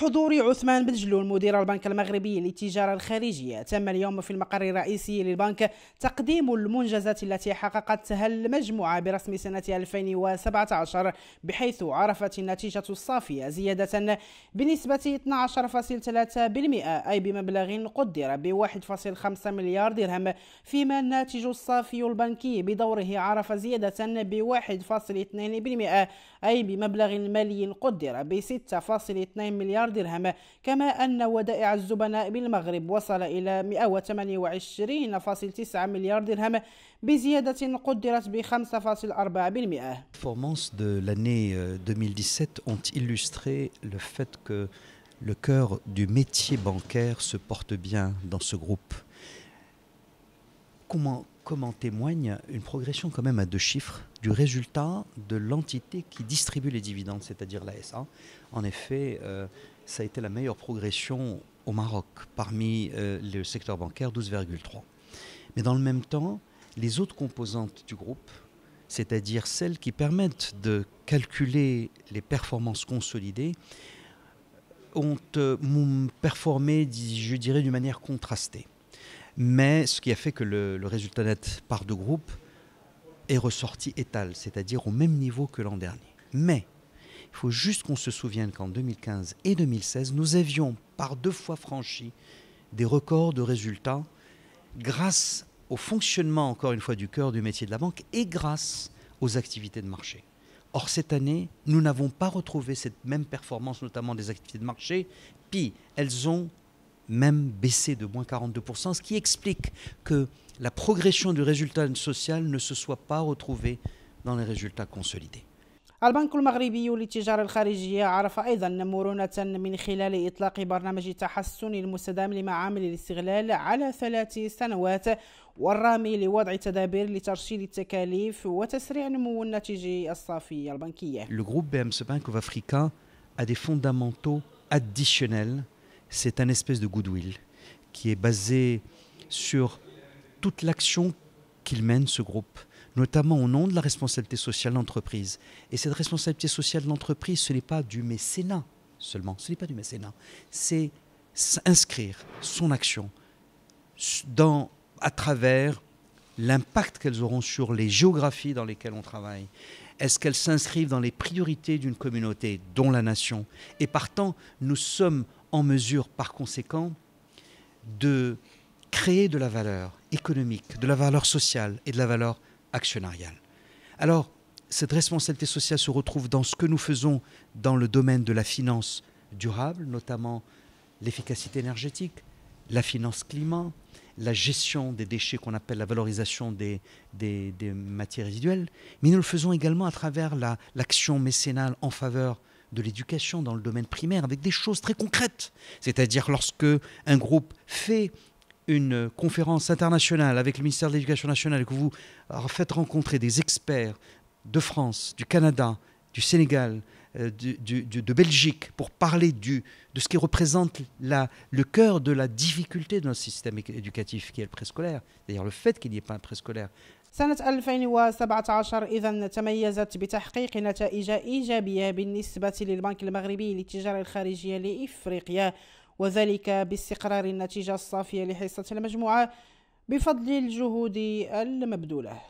بحضور عثمان بن مدير البنك المغربي للتجارة الخارجية، تم اليوم في المقر الرئيسي للبنك تقديم المنجزات التي حققتها المجموعة برسم سنة 2017، بحيث عرفت النتيجة الصافية زيادة بنسبة 12.3%، أي بمبلغ قدر ب 1.5 مليار درهم، فيما الناتج الصافي البنكي بدوره عرف زيادة ب 1.2%، أي بمبلغ مالي قدر ب 6.2 مليار درهم. كما أن ودائع الزبناء بالمغرب وصل إلى 128.9 مليار درهم بزيادة قدرت ب 5.4%. Les performances de l'année 2017 ont illustré le fait que le cœur du métier bancaire se porte bien dans ce groupe. Comme en témoigne une progression quand même à 2 chiffres du résultat de l'entité qui distribue les dividendes, c'est-à-dire la SA. En effet, ça a été la meilleure progression au Maroc parmi le secteur bancaire, 12,3. Mais dans le même temps, les autres composantes du groupe, c'est-à-dire celles qui permettent de calculer les performances consolidées, ont performé, je dirais, d'une manière contrastée. Mais ce qui a fait que le résultat net par de groupe est ressorti étal, c'est-à-dire au même niveau que l'an dernier. Mais il faut juste qu'on se souvienne qu'en 2015 et 2016, nous avions par 2 fois franchi des records de résultats grâce au fonctionnement, encore une fois, du cœur du métier de la banque et grâce aux activités de marché. Or, cette année, nous n'avons pas retrouvé cette même performance, notamment des activités de marché, puis elles ont même baissé de moins 42%, ce qui explique que la progression du résultat social ne se soit pas retrouvée dans les résultats consolidés. البنك المغربي للتجارة الخارجية عرف أيضا مرونة من خلال إطلاق برنامج تحسن المستدام لمعامل الاستغلال على 3 سنوات، والرامي لوضع تدابير لترشيد التكاليف وتسريع نمو الناتج الصافي البنكي. Le groupe BMC Bank of Africa a des fondamentaux additionnels. C'est un espèce de goodwill qui est basé sur toute l'action qu'il mène, ce groupe, notamment au nom de la responsabilité sociale de l'entreprise. Et cette responsabilité sociale de l'entreprise, ce n'est pas du mécénat seulement, ce n'est pas du mécénat, c'est inscrire son action à travers l'impact qu'elles auront sur les géographies dans lesquelles on travaille. Est-ce qu'elles s'inscrivent dans les priorités d'une communauté, dont la nation? Et partant, nous sommes en mesure, par conséquent, de créer de la valeur économique, de la valeur sociale et de la valeur actionnariale. Alors, cette responsabilité sociale se retrouve dans ce que nous faisons dans le domaine de la finance durable, notamment l'efficacité énergétique, la finance climat, la gestion des déchets qu'on appelle la valorisation des matières résiduelles, mais nous le faisons également à travers l'action mécénale en faveur de l'éducation dans le domaine primaire, avec des choses très concrètes. C'est-à-dire lorsque un groupe fait une conférence internationale avec le ministère de l'Éducation nationale et que vous faites rencontrer des experts de France, du Canada, du Sénégal, de Belgique, pour parler de ce qui représente le cœur de la difficulté de notre système éducatif, qui est le préscolaire, c'est-à-dire le fait qu'il n'y ait pas un préscolaire. سنة 2017 إذن تميزت بتحقيق نتائج إيجابية بالنسبة للبنك المغربي للتجارة الخارجية لإفريقيا، وذلك باستقرار النتيجة الصافية لحصة المجموعة بفضل الجهود المبذولة.